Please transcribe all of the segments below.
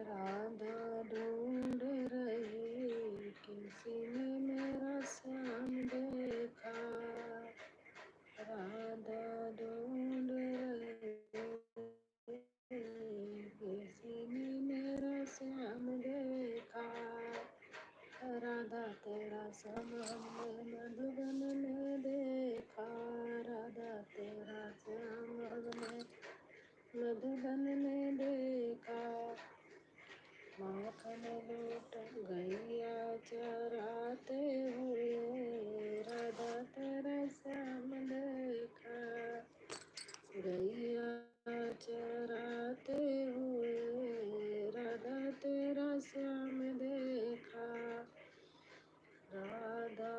राधा ढूंढ रही किसी ने मेरा श्याम देखा। राधा ढूंढ रही किसी ने मेरा श्याम देखा। राधा तेरा श्याम हमने मधुबन में देखा। राधा तेरा श्याम हमने मधुबन में देखा। माखन लूट गैया चराते हुए राधा तेरा श्याम देखा। गैया चराते हुए राधा तेरा श्याम देखा। राधा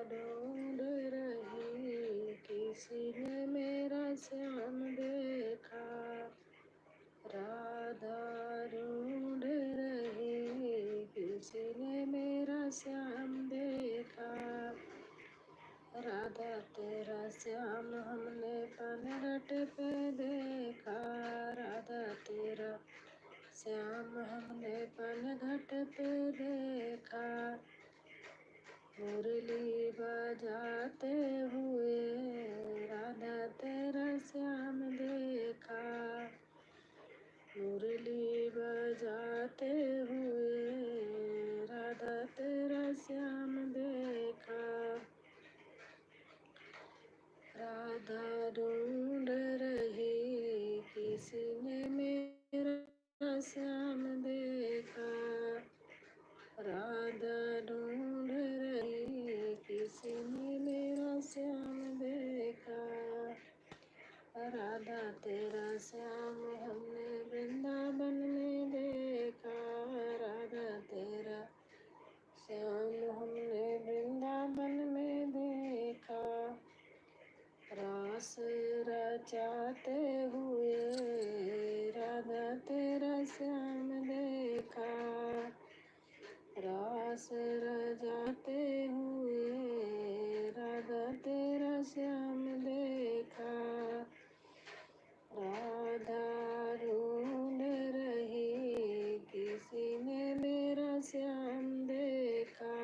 ढूंढ रही किसी ने मेरा श्याम देखा। राधा ढूंढ रही किसी ने मेरा श्याम देखा। राधा तेरा श्याम हमने पनघट पे देखा। राधा तेरा श्याम हमने पनघट पे देखा। मुरली बजाते हुए राधा तेरा श्याम देखा। मुरली बजाते हुए राधा तेरा श्याम देखा। राधा ढूंढ रही किसी ने मेरा श्याम देखा। राधा ढूंढ रही किसी ने मेरा श्याम देखा। राधा तेरा श्याम हमने वृंदावन में देखा। राधा तेरा श्याम हमने वृंदावन में देखा। रास रचाते हुए राधा तेरा श्याम देखा। रास रचाते हुए राधा तेरा श्याम देखा। राधा ढूंढ रही किसी ने मेरा श्याम देखा।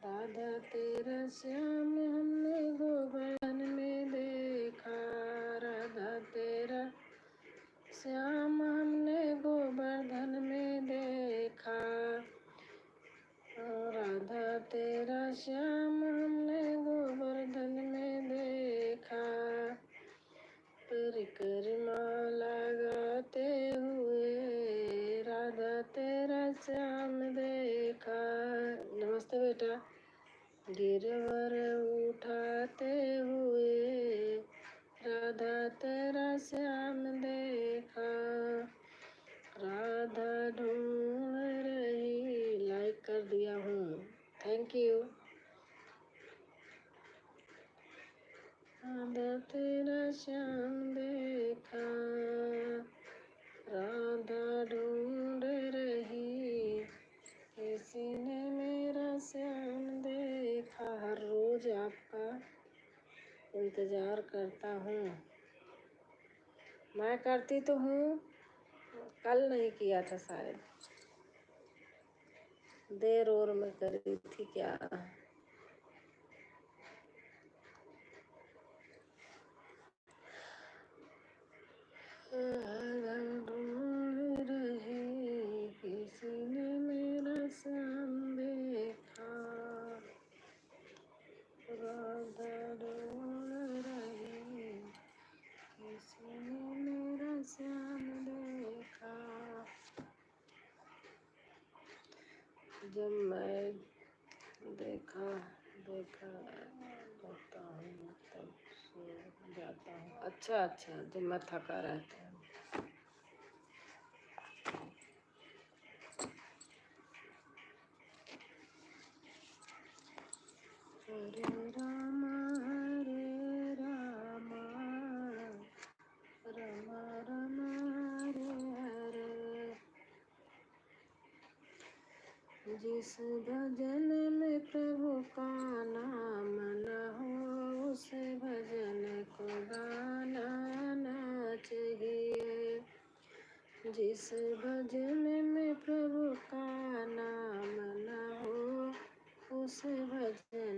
राधा तेरा श्याम हमने गोवर्धन में देखा। राधा तेरा श्याम हमने गोवर्धन में देखा। राधा तेरा श्याम हमने गोवर्धन में देखा। परिक्रमा लगाते हुए राधा तेरा श्याम देखा। नमस्ते बेटा। गिरवर उठाते हुए राधा तेरा श्याम देखा। राधा ढूंढ रही। लाइक कर दिया हूँ, थैंक यू। राधा तेरा श्याम देखा। राधा ढूंढ रही किसी ने मेरा श्याम देखा। हर रोज आपका इंतजार करता हूँ। मैं करती तो हूँ, कल नहीं किया था शायद, देर और में करी थी क्या। ढूंढ रही किसी ने मेरा श्याम देखा। राधा ढूंढ रही किसी ने मेरा श्याम देखा। जब मैं देखा लगता हूँ तब सो जाता हूँ। अच्छा, जब मैं थका रहता हूँ। हरे राम राम राम हरे। जिस भजन में प्रभु का नाम न हो उस भजन को गाना ना चाहिए। जिस भजन में प्रभु का नाम न हो, उस भजन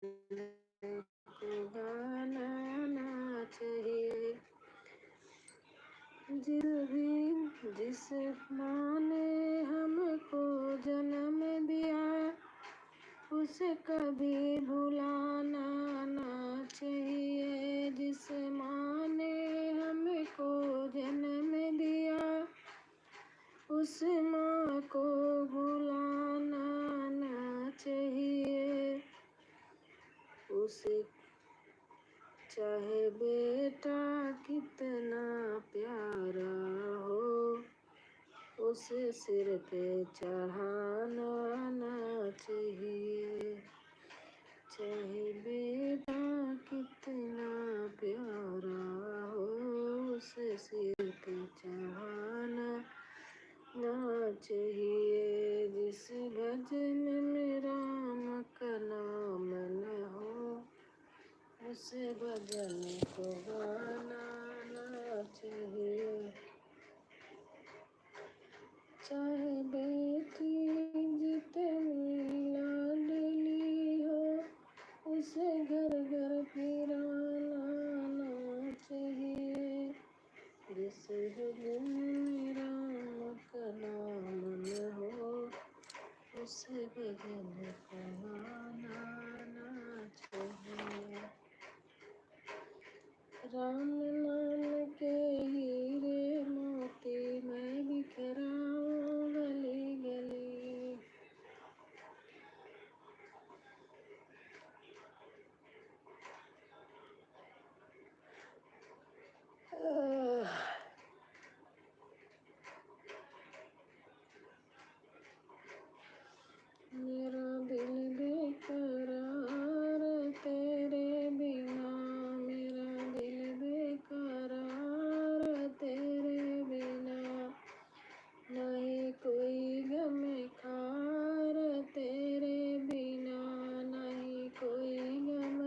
को गाना ना चाहिए। जिस माँ ने हमको जन्म दिया, उसे कभी भुलाना ना चाहिए। जिस माँ ने हमको जन्म दिया, उस माँ को भुलाना ना चाहिए। उसे चाहे बेटा कितना प्यारा हो, उसे सिर पे चढ़ाना ना चाहिए। चाहे बेटा कितना प्यारा हो, उसे सिर पे चढ़ाना ना चाहिए। जिस भजन में राम का नाम न हो, उसे भजन को गाना ना चाहिए। चाहे बेटी जितनी लाडली हो, उसे घर घर फिराना ना चाहिए। जिस भजन में राम का नाम न हो, उसे भजन को गाना ना चाहिए। राम नाम के हीरे मोती मैं बिखराऊं गली गली। मेरा दिल बेकरार तेरे बिना, मेरा दिल बेकरार तेरे बिना। नहीं कोई गम खार तेरे बिना, नहीं कोई गम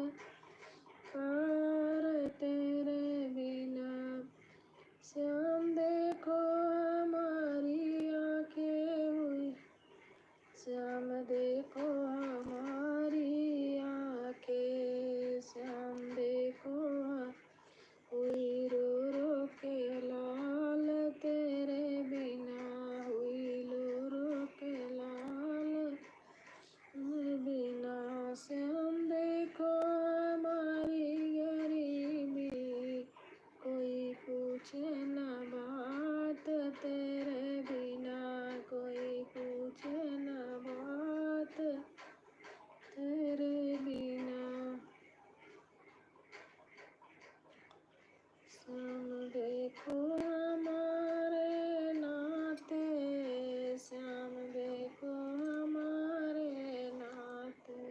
खार तेरे बिना। श्याम देखो हमारी आंखें हुई, श्याम देखो हमारी आंखें, श्याम देखो हुई रो रो के लाल तेरे बिना, हुई रो रो के लाल तेरे बिना। श्याम देखो हमारी गरीबी, कोई पूछे न बात तेरे बिना, कोई पूछे न बात तेरे बिना। श्याम देखो हमारे नाते, श्याम देखो हमारे नाते।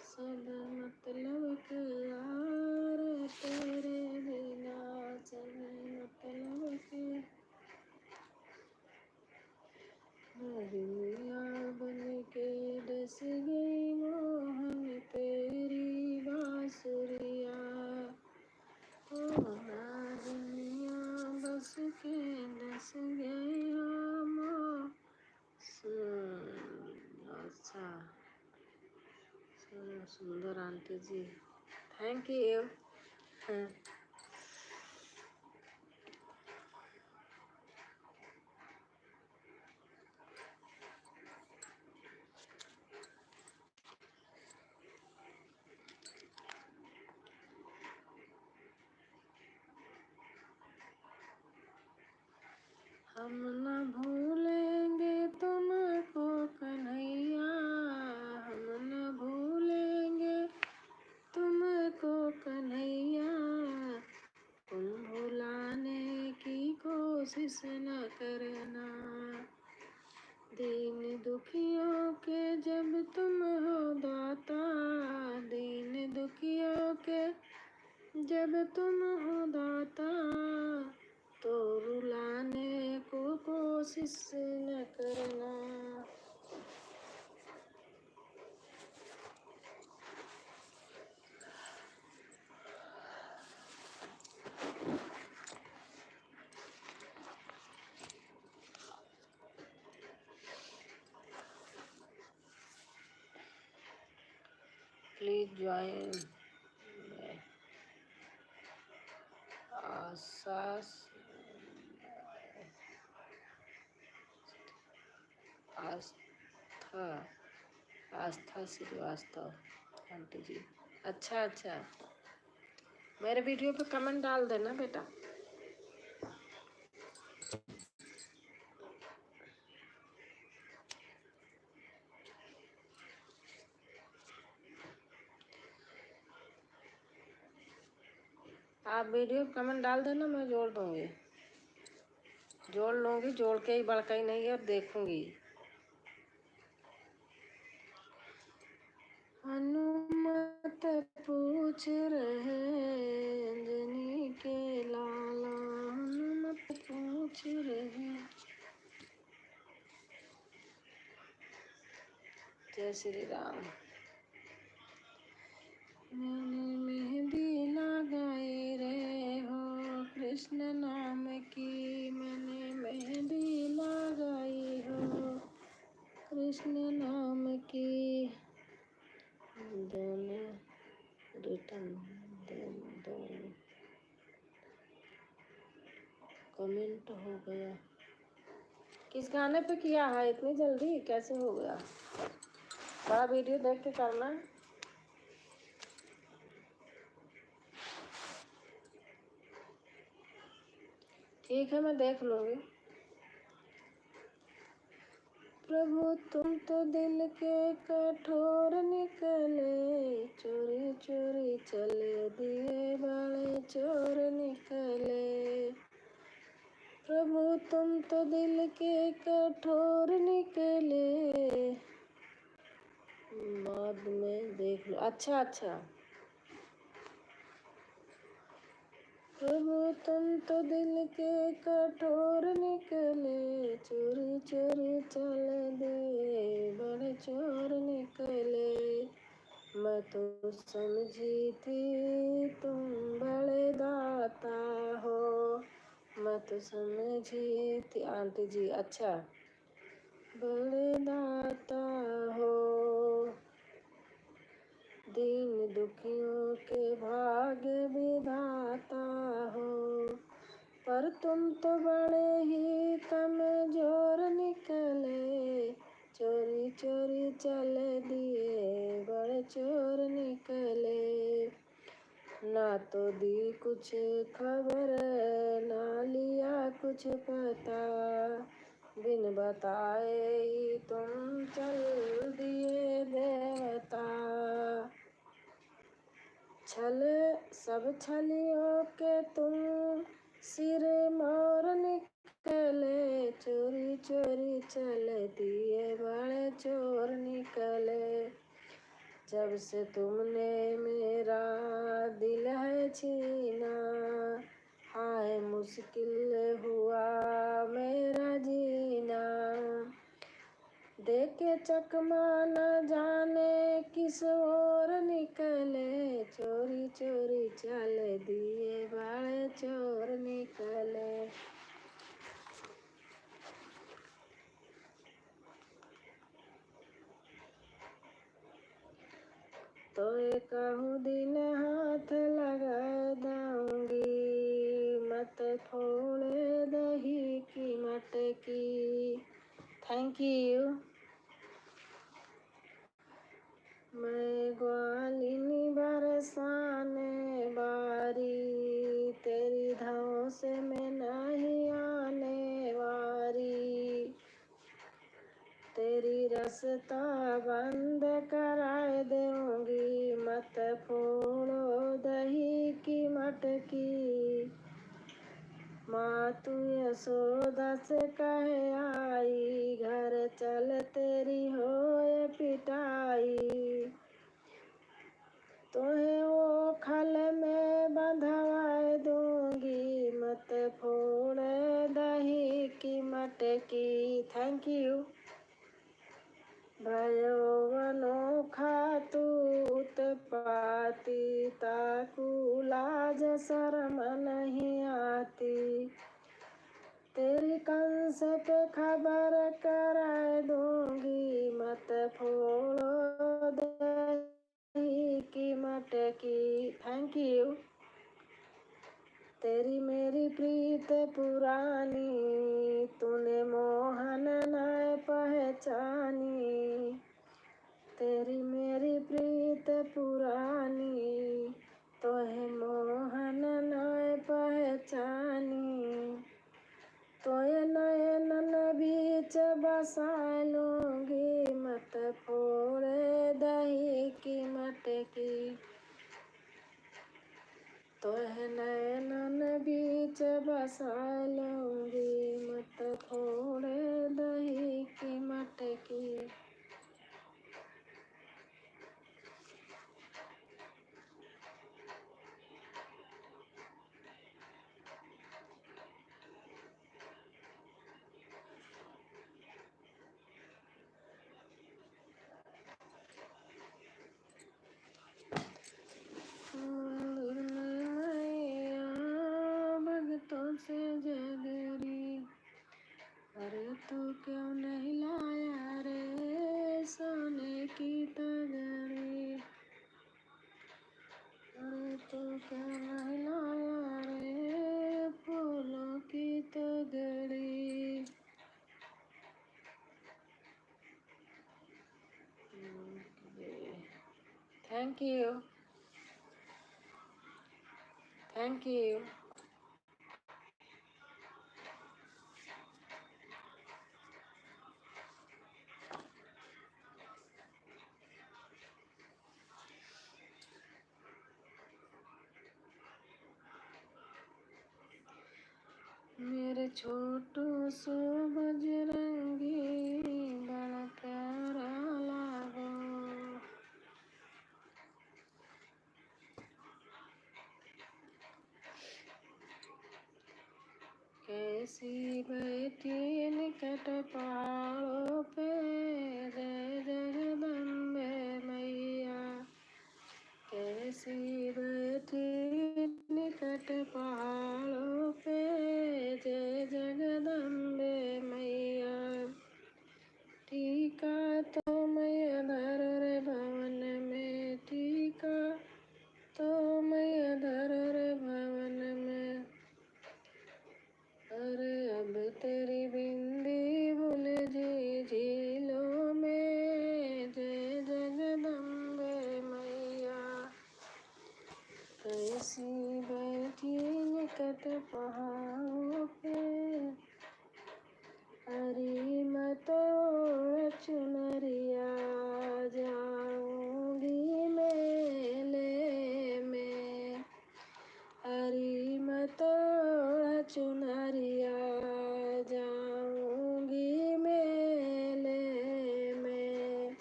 सब मतलब के यार तेरे बिना, सब मतलब के। दुनिया बन के डस गई मोहन तेरी बांसुरिया, ओ दुनिया बस के डस गई हम। अच्छा, सुंदर आंटी जी, थैंक यू। हम न भूलेंगे तुमको कन्हैया, हम न भूलेंगे तुमको कन्हैया। तुम भुलाने की कोशिश न करना, दीन दुखियों के जब तुम हो दाता, दीन दुखियों के जब तुम हो दाता, तो रुलाने को कोशिश न करना। Please join Asha Aastha Aastha Srivastava aunty ji. अच्छा अच्छा, मेरे वीडियो पे कमेंट डाल देना बेटा। आप वीडियो पे कमेंट डाल देना, मैं जोड़ दूंगी, जोड़ लूंगी, जोड़ के ही बड़का ही नहीं है, अब देखूंगी। हनुमत पूछ रहे अंजनी के लाला, हनुमत पूछ रहे। जय श्री राम। मैंने मेहंदी लगाई रे हो कृष्ण नाम की, मैंने मेहंदी लगाई हो कृष्ण नाम की। दोनों रिटर्न दोनों कमेंट हो गया। किस गाने पे किया है इतनी जल्दी, कैसे हो गया? बड़ा वीडियो देख के करना। ठीक है, मैं देख लूंगी। प्रभु तुम तो दिल के कठोर निकले, चोरी चोरी चले दिए बड़े चोर निकले। प्रभु तुम तो दिल के कठोर निकले, बाद में देख लो। अच्छा अच्छा, प्रभु तुम तो दिल के कठोर निकले, चोरी चोरी चल दिए बड़े चोर निकले। मैं तो समझी थी तुम बड़े दाता हो, मैं तो समझी थी आंटी जी। अच्छा, बड़े दाता हो, दीन दुखियों के भाग्य विधाता हो, पर तुम तो बड़े ही कमजोर निकले, चोरी चोरी चल दिए बड़े चोर निकले। ना तो दी कुछ खबर ना लिया कुछ पता, बिन बताए ही तुम चल दिए देवता। छल सब छलियों के तुम सिर मोर निकले, चोरी चोरी चल दिए बड़े चोर निकले। जब से तुमने मेरा दिल है छीना, हाय मुश्किल हुआ मेरा जीना। देखे चकमा न जाने किस ओर निकले, चोरी चोरी चल दिए बड़े चोर निकले। तो कहूँ दिन हाथ लगा दूंगी, मत फोड़े दही की मटकी। Thank you. मैं ग्वालिनी बरसाने बारी, तेरी धाओं से मैं नहीं आने वारी। तेरी रास्ता बंद कराए दूंगी, मत फोड़ो दही की मटकी। माँ तू यशोदा से कहे आई, घर चल तेरी होए पिटाई। तुम्हें वो खल में बंधवाए दूंगी, मत फोड़े दही की मटकी। Thank you. भयो अनोखा तू उत्पाती, ताकू लाज शर्म नहीं आती। तेरी कंस पे खबर कराए दूंगी, मत फोड़ो दही पहचानी, तेरी मेरी प्रीत पुरानी, तोहे मोहन नय पहचानी। तोय नयनन बीच बसा लूंगी, मत फोड़े दही की मटकी। तोहे नयनन बीच बसा लूंगी, मत फोड़े दही की मटकी। भगतों से जगरी, अरे तू क्यों नहीं लाया रे सोने की तगरी। अरे तू क्यों नहीं लाया रे फूलों की तगरी। Thank you, thank you. मेरे छोटू सो बजरंगी, बड़ा प्यारा लागो। कैसी बैठी निकट पहाड़ों पे, जय जगदम्बे मैया। कैसी बैठी निकट पहाड़ों पे, जय जगदम्बे मैया। टीका तो मैं धर रे भवन में, टीका तो मैं धर रे भवन में। अरे अब तेरी बिंदी भूल जी झीलों में, जय जगदम्बे मैया। कैसी बैठी निकट पहाड़ों पे, हरी मत ओढ़ चुनरिया, जाऊंगी मेले में। हरी मत ओढ़ चुनरिया, जाऊंगी मेले में।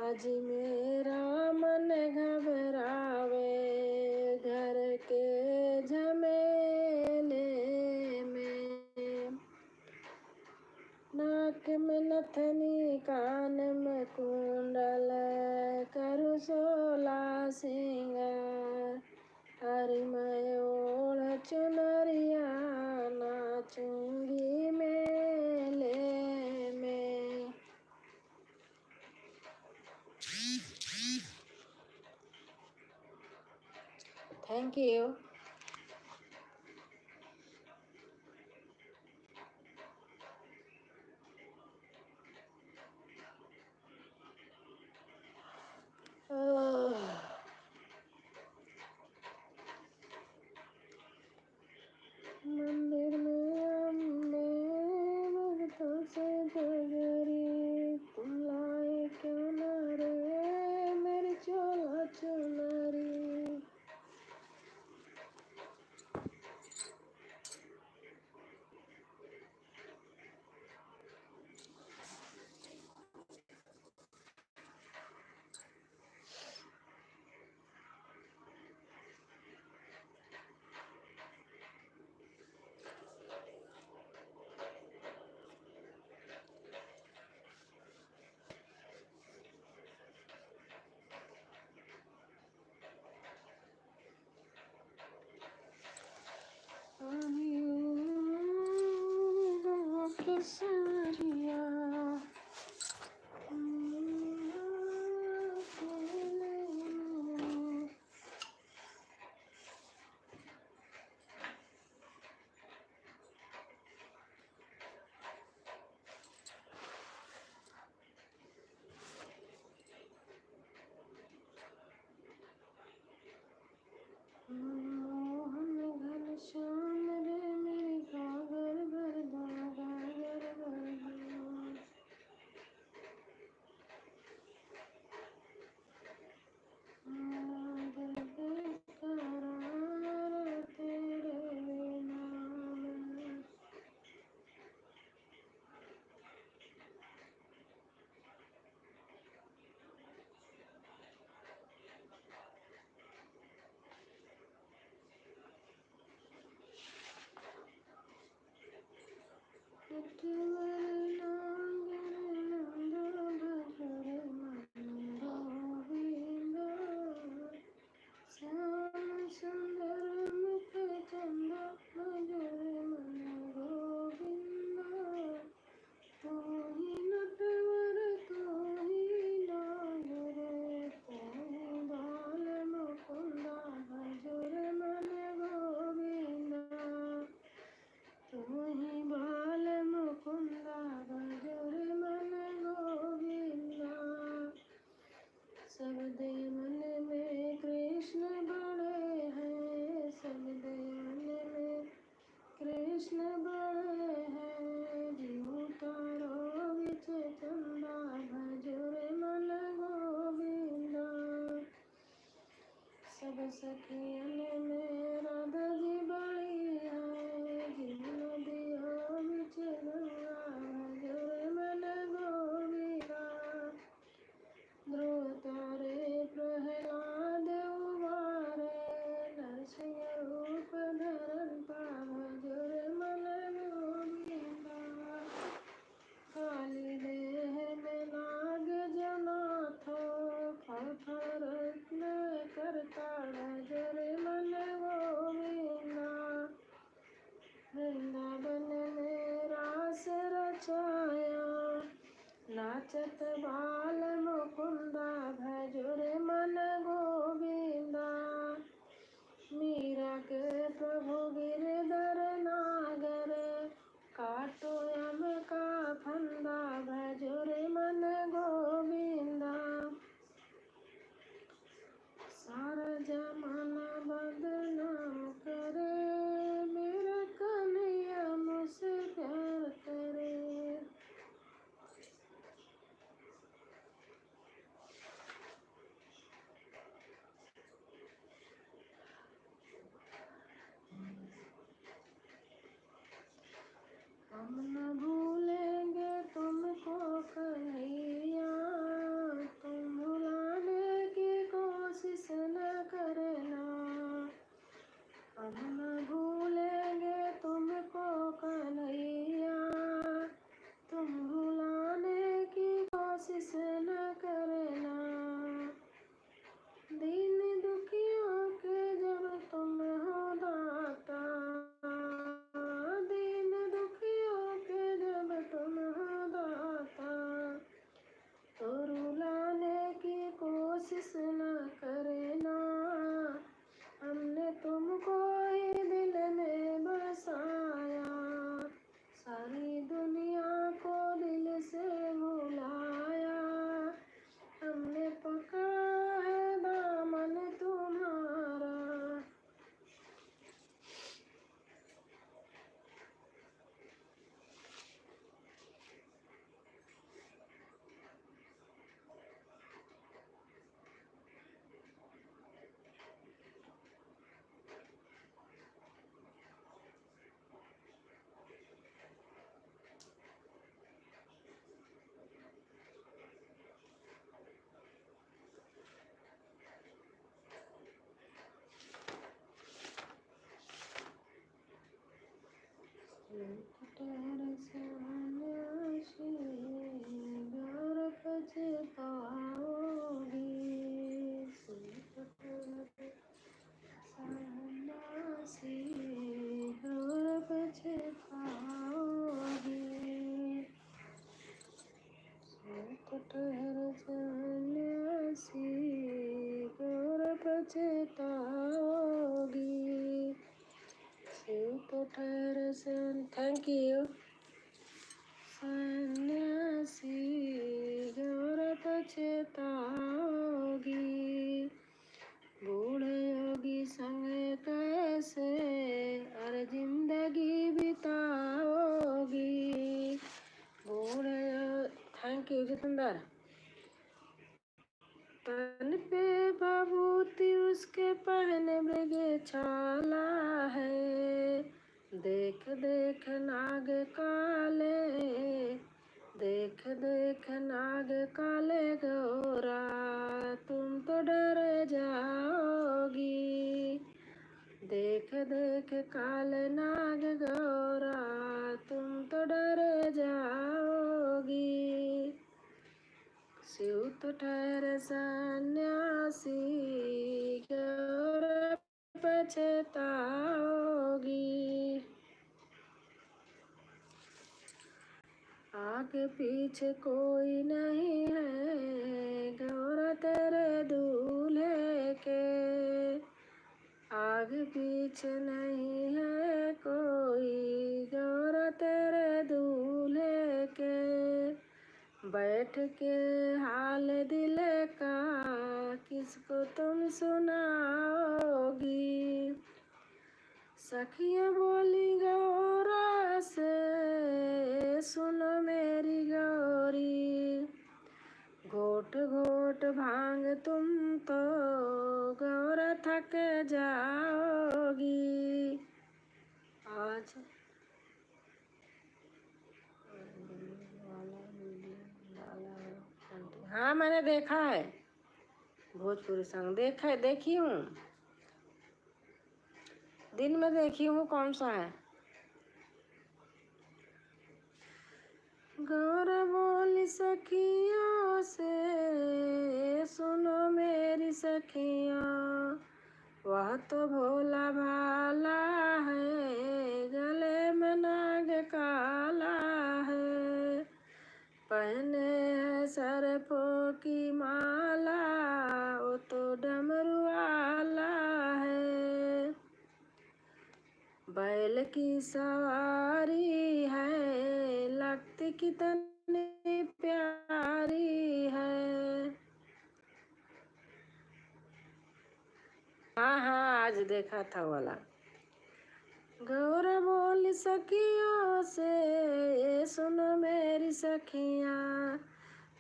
आज मेरा मन घबरावे घर के झमेले में। नाक में नथनी, कान में कुंडल, करूँ सोला सिंगार। हरी मैं ओढ़ चुनरिया, नाचूंगी मेले में। Thank you. मंदिर में अम्बे भगतों से जगरी, तुम लाए क्यों न रे मेरी चोला चुनरी। सखियन में राधा जी बड़ी है, जिन नदियों बिच गंगा भजो मन गोविंदा। ध्रुव तारे प्रहलाद उबारे, नरसिंह रूप धरन भजो मन गोविंदा। काली देह में नाग जनाथो, फल फल रत्न करता भजो मन गोविंदा। वृंदावन में रास रचाया, नाचत बाल मुकुंदा भजो मन गोविंदा। मीरा के प्रभु गिरधर नागर, काटो यम का फंदा भजो मन गोविंदा। सारा जमाना बदनाम करे, मेरा कन्हैया मुझसे प्यार करे। हम न भूलेंगे तुमको कन्हैया, तुम भुलाने की कोशिश न करना। हम न भूलेंगे तुमको कन्हैया, तुम भुलाने की कोशिश न करना। दीन दुखियों के जब तुम हो दाता, दीन दुखियों के जब तुम हो दाता, तो रुलाने की कोशिश न करना। हमने तुमको ही दिल में बसाया, सारी दुनिया को दिल से भुलाया। हमने पकड़ा है दामन तुम्हारा। ठहर सन्यासी, गौर पछताओगी। सन्यासी, गौर पछताओगी। ठहर सन्यासी, गौर पछताओगी। ठहर थैंक यू। सन्यासी, गौर पछताओगी। बूढ़े योगी संग कैसे अरे जिंदगी बिताओगी। बूढ़े थैंक यू जितेंद्र। तन पे भभूति उसके पहने मृग छाला है, देख देख नाग काले, देख देख नाग काले गौरा, तुम तो डर जाओगी। देख देख काले नाग गौरा, तुम तो डर जाओगी। शिव तो ठहरे सन्यासी, गौर पछताओगी। आगे पीछे कोई नहीं है गौरा तेरे दूल्हे के, आगे पीछे नहीं है कोई गौरा तेरे दूल्हे के। बैठ के हाल दिल का किसको तुम सुनाओगी। सखियाँ बोली गौरा से, सुनो मेरी गौरी, घोट घोट घोट भांग तुम तो गौर थक जाओगी। आज हाँ मैंने देखा है भोजपुरी सॉन्ग, देखी हूँ, दिन में देखी हूँ। कौन सा है? गौर बोली सखियों से सुनो मेरी सखियों, वह तो भोला भाला है, गले में नाग काला है, पहने है सरफों की माला, वो तो डमरू वाला है, बैल की सवारी है, लगती कितनी प्यारी है। हाँ हाँ आज देखा था वाला। गौर बोली सखियों से ये सुनो मेरी सखियाँ,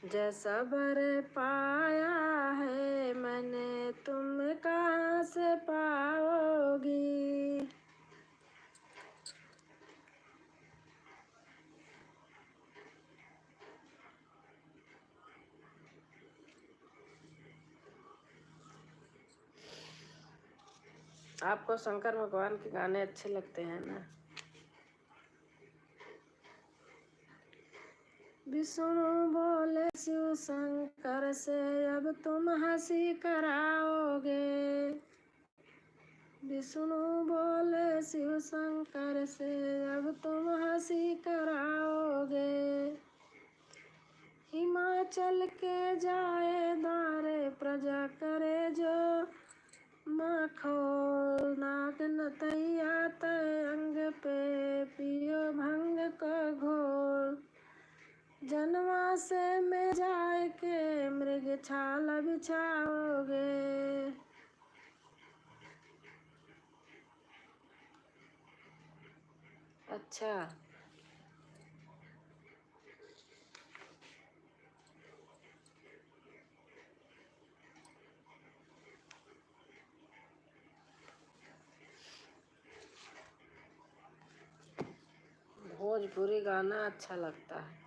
जैसा बर पाया है मैंने तुम कहाँ से पाओगी। आपको शंकर भगवान के गाने अच्छे लगते हैं ना? विष्णु बोले शिव शंकर से अब तुम हंसी कराओगे। विष्णु बोले शिव शंकर से अब तुम हंसी कराओगे। हिमाचल के जाए द्वारे प्रजा करे जो, माखो नाग नतैया तय अंग पे पियो भंग को घोल, जनवासे में जाए के मृग छाल बिछाओगे। अच्छा भोजपुरी गाना अच्छा लगता है।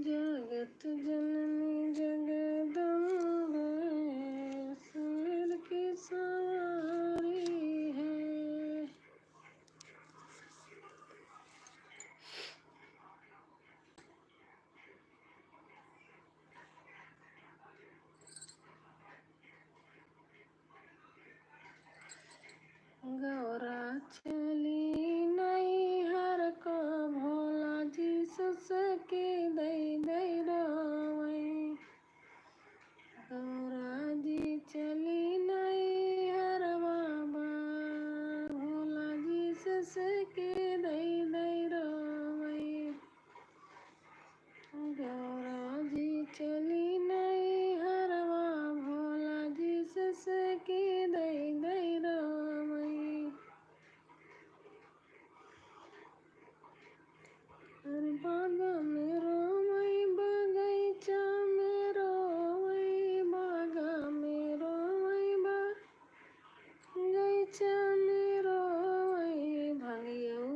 जगत जननी जगदम्बे सिर की सवारी है। गौरा चली नहीं हर को भोला जी सस की दई दई रोवई। गौरा जी चली नहीं हर बाबा, भोला जी सस की दई दई रोवई। गौरा जी चली नहीं हर बाबा, भोला जी सस की दई दई रोवई। बागा में रोवई बगीचा में रोवई, बागा में रोवई बगीचा में रोवई, भंगिया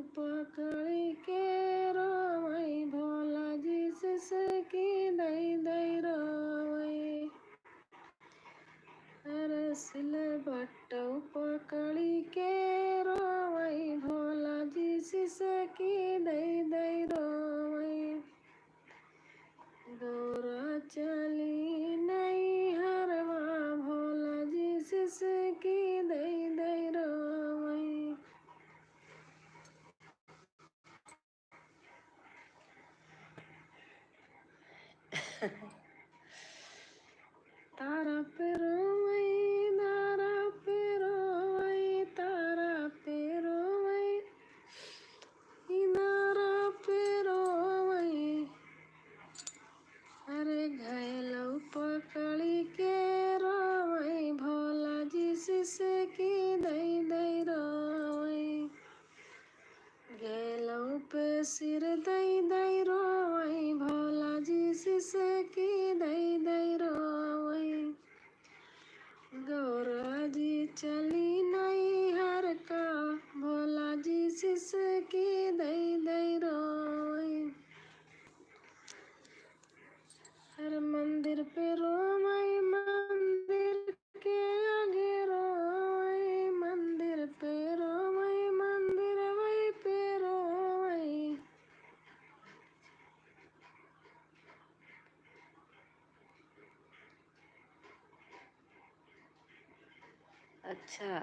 अच्छा,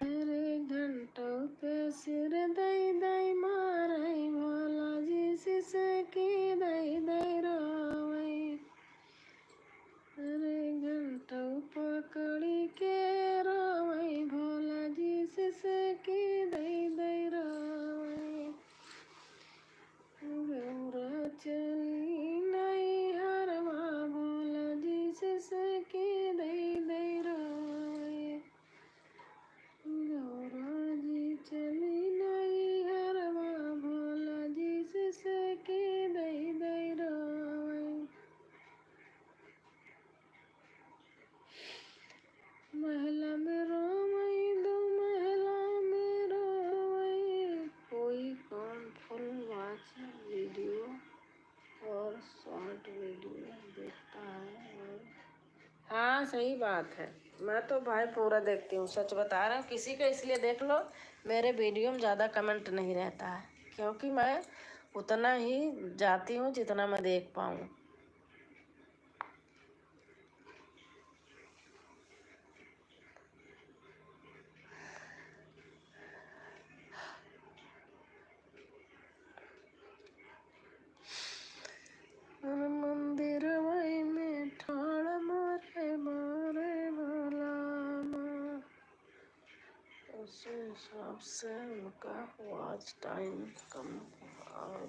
मेरे घंटों पे सिर दई दई मारई भोला जी सिसकी दई दई रोवई। अरे घंटों पकड़ी के रोवई भोला जी सिसकी दई दई रोवई। गौरा चली नहीं हरवा भोला जी सिसकी दई दई रोवई। गौरा जी चली नहीं हरवा भोला जी सिसकी दई दई रोवई। महला में रोवई दो महला में रोवई। कोई कौन फुल वॉच वीडियो और शॉर्ट वीडियो देखता है और हाँ सही बात है। मैं तो भाई पूरा देखती हूँ, सच बता रहा हूँ। किसी का इसलिए देख लो मेरे वीडियो में ज़्यादा कमेंट नहीं रहता है, क्योंकि मैं उतना ही जाती हूँ जितना मैं देख पाऊँ। मंदिर वही में ठाड़ मारे मारे भोला माँ, उस हिसाब से उनका वॉच टाइम कम और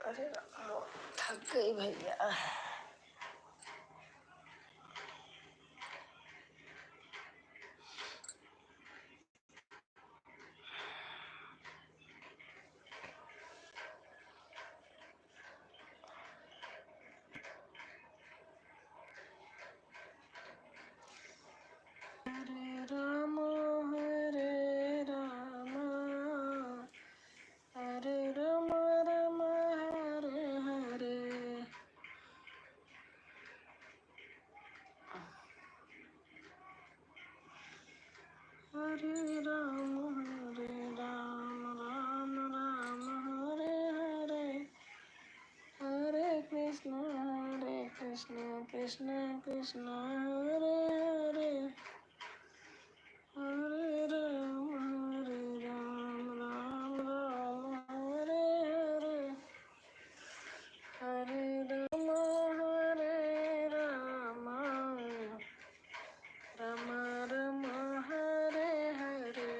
अरे थक गई भैया। हरे राम हरे राम हरे राम राम हरे हरे। हरे राम राम राम हरे हरे। हरे कृष्ण कृष्ण कृष्ण हरे हरे। हरे राम राम राम हरे हरे। हरे राम राम राम हरे हरे।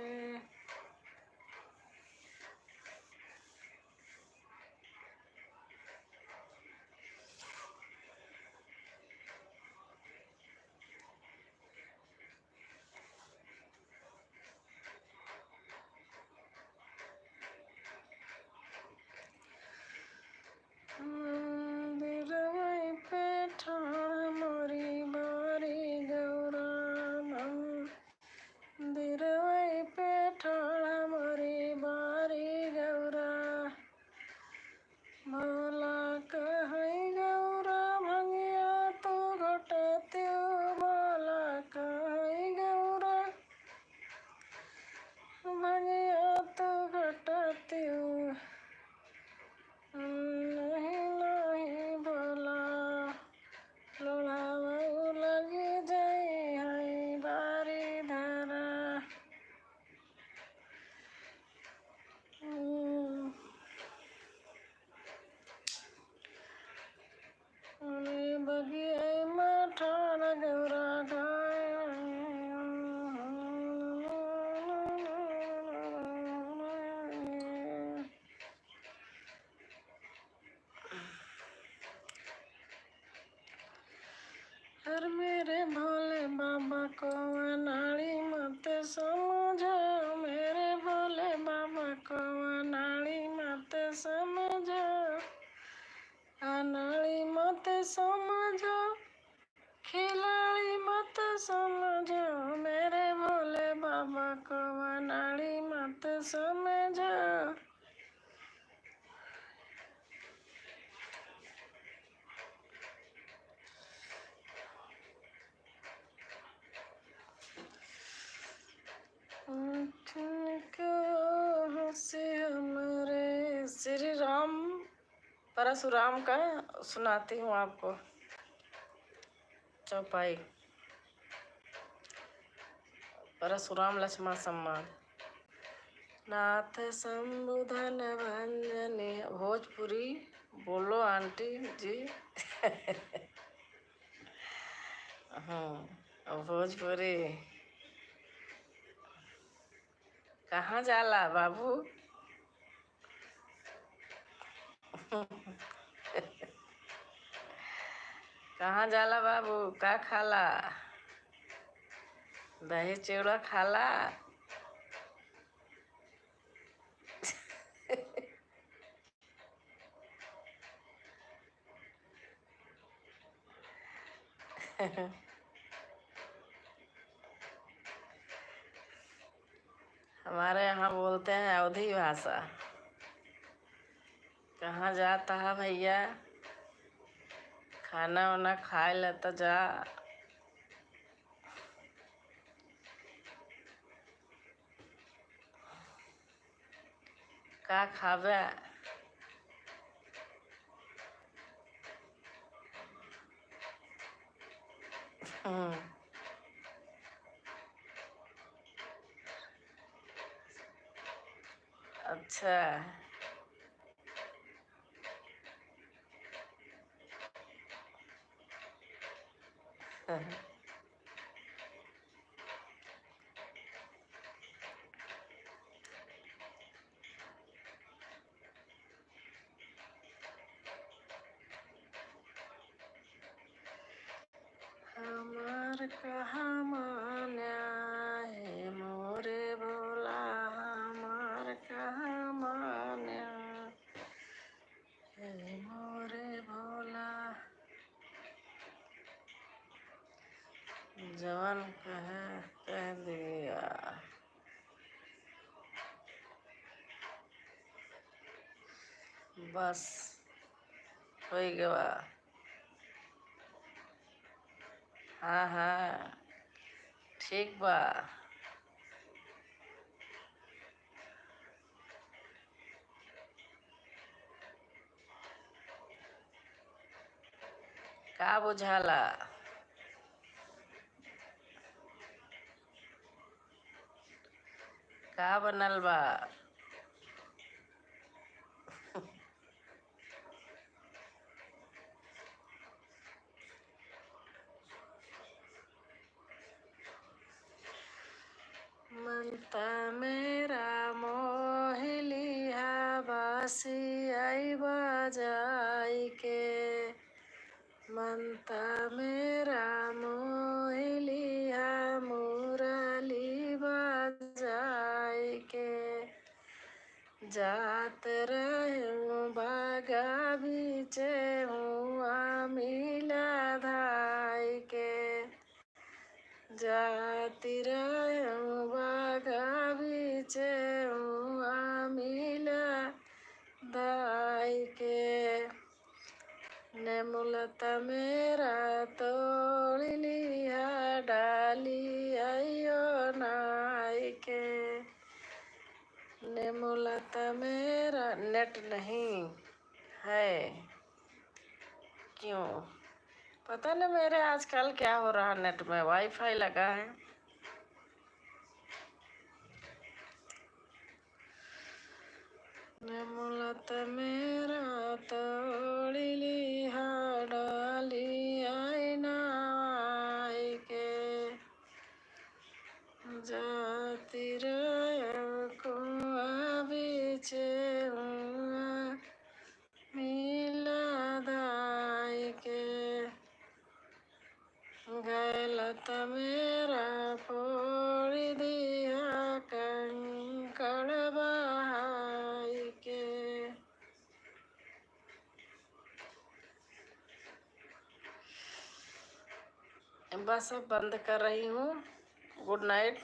मंदिर वहीं पे ठाड़ मोरी बारी गौरा। मंदिर वहीं पे ठाड़ मोरी बारी गौरा। भोला कहई गौरा भंगिया तू घटत्यो। भोला कहई गौरा भंगिया तू घटत्यो। नहीं नहीं भोला लोढ़ावा लगी जाई है बारी धारा। बगिया में ठाड़ गौरा गाय। हर मेरे भोले बाबा को अनाड़ी मत समझो। मेरे भोले बाबा को अनाड़ी मत समझो। अनाड़ी मत समझो खिलाड़ी मत समझो। मेरे भोले बाबा को अनाड़ी मत समझो। परशुराम का सुनाती हूँ आपको चौपाई। परशुराम लक्ष्मण संवाद। नाथ शंभुधन भंजनी। भोजपुरी बोलो आंटी जी। भोजपुरी कहाँ जाला बाबू। कहाँ जाला बाबू, का खाला, दही चिवड़ा खाला। हमारे यहाँ बोलते हैं अवधी भाषा। कहाँ जाता है भैया, खाना वाना खाए लेता जा। का खावे। अच्छा। हमार कहाँ मान्या है मोरे भोला, हमार कहाँ मान्या है मोरे भोला। जवन कह दिया। बस हो गया। हाँ हाँ ठीक बा। का बुझाला। का बनल बा। मनता मेरा मोहिलिया बासी आई बजाई के। मनता मेरा मोहिलिया मुरली बजाई के। जात रहूं बागा बीचे हुआ मिला धाई के। जाती रहूं बागा बीचे हुआ मिला धाई के। नेमुलता मेरा तोड़ लिया डाली आयो नाई के। नेमुलता मेरा नेट नहीं है क्यों पता नहीं। मेरे आजकल क्या हो रहा नेट में, वाईफाई लगा है। नेमुलता मेरा तोड़ लिया डाली आई नाई के। जाती कुआं बीचे हुआ मिला धाई के। गलता मेरा फोड़ दिया कंकड़ बहाई के। बस अब बंद कर रही हूँ। Good night.